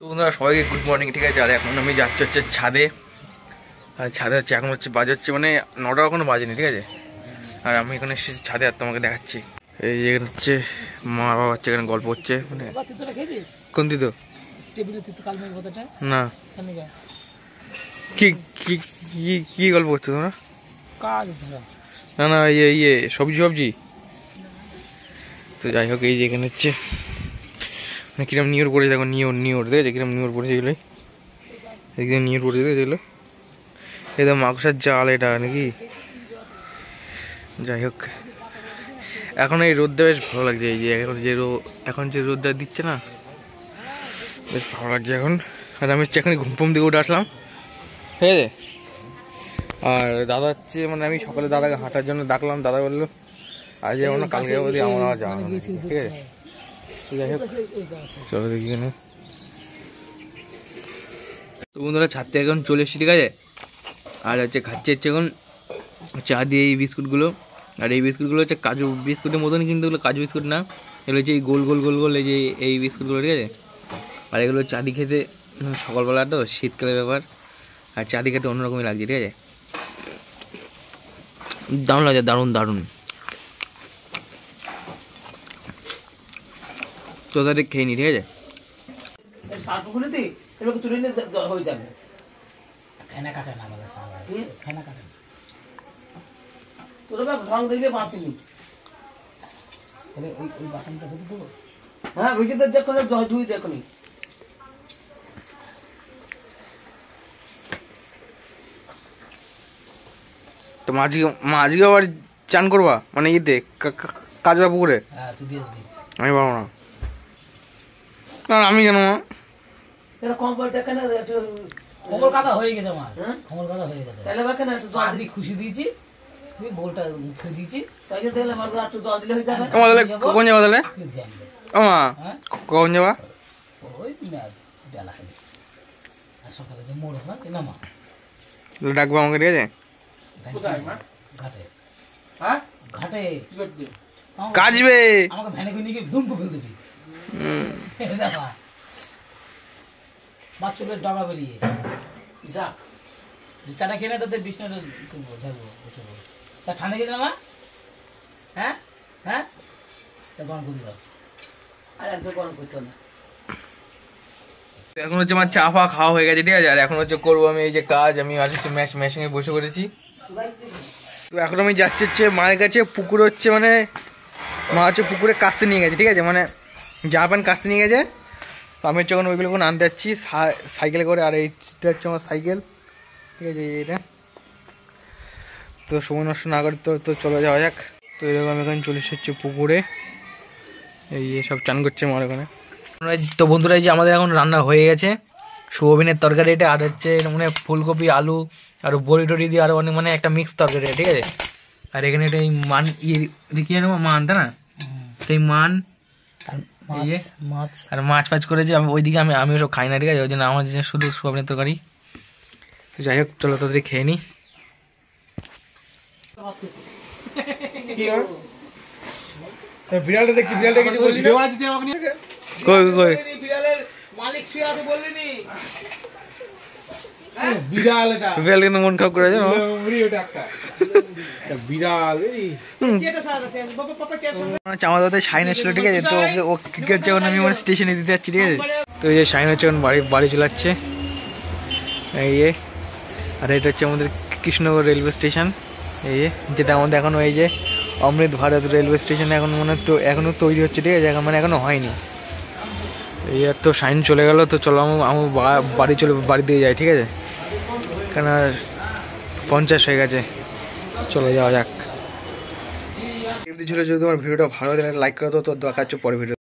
বন্ধুরা সবাইকে good morning. ঠিক আছে, আর এখন আমি যাচ্ছি হচ্ছে ছাদে। আর ছাদে হচ্ছে এখন হচ্ছে বাজে হচ্ছে মানে 9টা এখনো বাজেনি। ঠিক আছে, আর আমি এখানে এসেছি ছাদে, আর তোমাকে দেখাচ্ছি। এই যে হচ্ছে মা বাবা হচ্ছে এখানে গল্প হচ্ছে। মানে কোন দিতো না কি কি কি গল্প করছো তোমরা? না না ইয়ে সবজি। তো যাই হোক, এই যে এখানে হচ্ছে মানে কিরম নিয়র পড়েছে, দেখো নিয়র দেখেছে কিরম নিয়র পড়েছে এগুলো, একদম নিয়র পড়েছে দেখেছে এগুলো, একদম মাকসার জাল এটা নাকি। যাই হোক, এখন এই রোদটা বেশ ভালো লাগছে। এই যে এখন যে রোদটা দিচ্ছে না, বেশ ভালো লাগছে এখন। আর আমি হচ্ছে এখানে ঘুম থেকে উঠে আসলাম। ঠিক আছে, আর দাদা হচ্ছে মানে আমি সকালে দাদাকে হাঁটার জন্য ডাকলাম, দাদা বললো আজ যাবো না, কালকে যাবো, আমার আর যাওয়া। ঠিক আছে, যাই হোক চলো দেখি এখানে। তো বন্ধুরা ছাদ থেকে এখন চলে এসেছি। ঠিক আছে, আর হচ্ছে খাচ্ছে হচ্ছে এখন চা দিয়ে এই বিস্কুটগুলো। আর এই বিস্কুটগুলো হচ্ছে কাজু বিস্কুটের মতন, কিন্তু এগুলো কাজু বিস্কুট না, এগুলো হচ্ছে এই গোল গোল গোল গোল এই যে এই বিস্কুটগুলো। ঠিক আছে, আর এগুলো চা দিয়ে খেতে সকালবেলা তো শীতকালের ব্যাপার, আর চা দিয়ে খেতে অন্যরকমই লাগছে। ঠিক আছে, দারুণ লাগছে, দারুণ দারুণ। তো তাদের খেয়ে নি। ঠিক আছে, তো আজকে আবার চান করবা মানে ইতে কাজবা পুকুরে? আমি পারবো না। আমি কেন খুশি দিয়েছি বলটা দিয়েছি। কখন যাবা তাহলে? ও মা কখন যাবা? ডাকবো আমাকে। ঠিক আছে, ঘাটে কাজবে আমাকে ভ্যানে করে নিয়ে ধুম করে ফেলতে বাচ্চাদের ডগা বেরিয়ে যাক। চাটা খেয়ে না তোদের বিষ্ণুটা চা ঠান্ডা খেয়ে না? হ্যাঁ হ্যাঁ, গরম করে দাও। আর একদম গরম করতো না। এখন হচ্ছে আমার চা ফা খাওয়া হয়ে গেছে। ঠিক আছে, আর এখন হচ্ছে করবো আমি এই যে কাজ। আমি আর হচ্ছে মেশিনে বসে পড়েছি। তো এখন আমি যাচ্ছি হচ্ছে মায়ের কাছে। পুকুর হচ্ছে মানে মা হচ্ছে পুকুরে কাস্তে নিয়ে গেছে। ঠিক আছে, মানে জামা প্যান্ট কাস্তে নিয়ে গেছে। তো আমি হচ্ছে এখন ওইগুলো আনতে যাচ্ছি সাইকেলে করে। আর এইটা হচ্ছে আমার সাইকেল। ঠিক আছে, এইটা তো সময় নষ্ট না করে তো চলে যাওয়া যাক। তো এরকম আমি এখন চলে এসেছি পুকুরে। এই সব চান করছে আমার ওখানে। তো বন্ধুরা, এই যে আমাদের এখন রান্না হয়ে গেছে সোয়াবিনের তরকারি এটা, আর হচ্ছে মানে ফুলকপি আলু আর বড়ি টড়ি দিয়ে আরো অনেক মানে একটা মিক্স তরকারি। ঠিক আছে, আর এখানে এটা এই মান কি মান তা না, এই মান আর মাছ ফাছ করেছে। আমি ওইদিকে আমি ওসব খাই না। ঠিক আছে, ওই জন্য আমার শুধু সোয়াবিনের তরকারি। তো যাই হোক চলো তাদের খেয়ে নি। বিড়ালটা দেখি, বিড়ালটা কিছু বললি না? কই কই বিড়ালের মালিক শুয়ে আছে বললি নি? বিড়াল এটা, বিড়াল কিন্তু মন খারাপ করে আছে না ওটা একটা বিড়াল। এই চেটা সাদা চেন বাবা পাপা চেন চামা দাদা শাইন ছিল। ঠিক আছে, তো ও ক্রিকেট যখন আমি মানে স্টেশনে দিতে যাচ্ছি। ঠিক আছে, তো এই যে শাইন হচ্ছে এখন বাড়ি চলে যাচ্ছে। এই আর এটা হচ্ছে আমাদের কৃষ্ণনগর রেলওয়ে স্টেশন। এই যেটা আমাদের এখনো এই যে অমৃত ভারত রেলওয়ে স্টেশন এখন মানে তো এখনো তৈরি হচ্ছে। ঠিক আছে, মানে এখনো হয়নি। এই আর তো শাইন চলে গেল। তো চলো আমি বাড়ি দিয়ে যাই। ঠিক আছে, কেন 50 হয়ে গেছে, চলে যাওয়া যাক। যদি তোমার ভিডিওটা ভালো লাগে লাইক করো। তো দেখা হচ্ছে পরে ভিডিও।